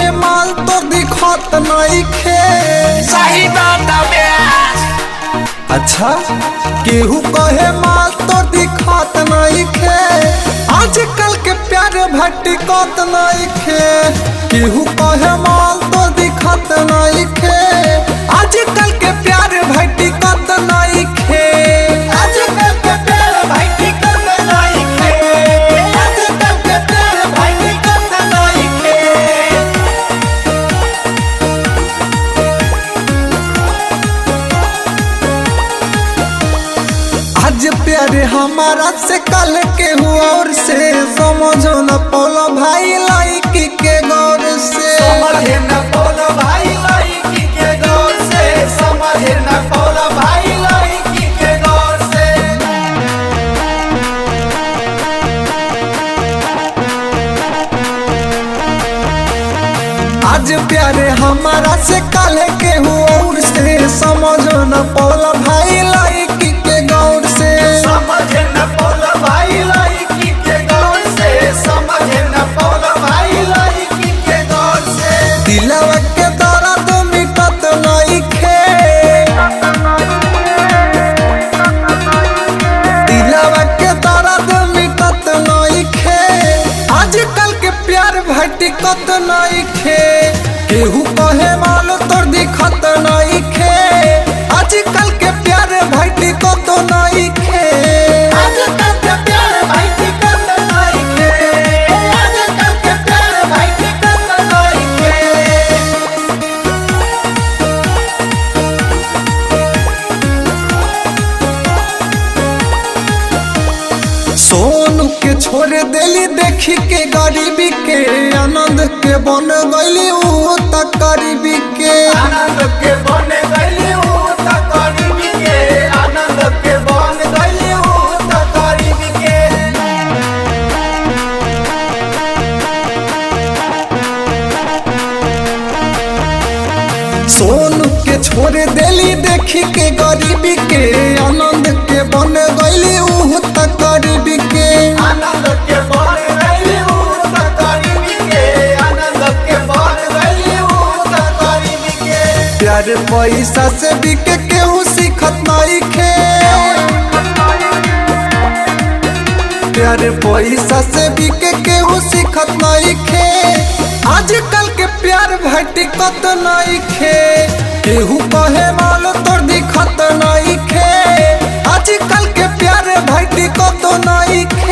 कहे माल तो दिखत नइखे। सही बात है। अच्छा केहू कहे माल तो दिखत नइखे। आजकल के प्यार भटकत नइखे। केहू कहे माल तो दिखत नइखे। आजकल के प्यार भटकत नइखे। आजकल के प्यार भटकत नइखे। आजकल के प्यार भटकत नइखे। आज प्यार हमारा से कल के हुआ और से समझो न पौलो भाई लाइकी के गौर से। समझे न पौलो भाई लाइकी के गौर से। समझे न पौलो भाई लाइकी के गौर से। आज प्यार हमारा से कल के हुआ और से समझो न पौलो भाई लाइकी के गौर से। समझे न पौलो भाई लाइकी के गौर से। समझे न पौलो भाई लाइकी के गौर से। दिलवा के दर्द मिटत नइखे। दिलवा के दर्द मिटत नइखे। आजकल के प्यार भटकत नइखे। केहू कहे माल तोर दिखत नइखे। आजकल के प्यार भटकत नइखे। आजकल के प्यार भटकत नइखे। आजकल के प्यार भटकत नइखे। सोनू के छोड़ देली देखी के गरीबी के। आनंद के बन गईली ऊ त गरीबी के। आनंद के बन गइली ऊ त गरीबी के। आनंद के बन गइली ऊ त गरीबी के। सोनू के छोड़ देली देखी के गरीबी के। आनंद के बन गईली ऊ त गरीबी के। आनंद के बन गइली ऊ त गरीबी के। आनंद के बन गइली ऊ त गरीबी के। प्यार पैसा से बिके केहू सीखत नइखे। प्यार पैसा से बिके केहू सीखत नइखे। आजकल के प्यार भटकत नइखे। केहू कहे माल तोर दिखत नइखे। आजकल के प्यार भटकत नइखे।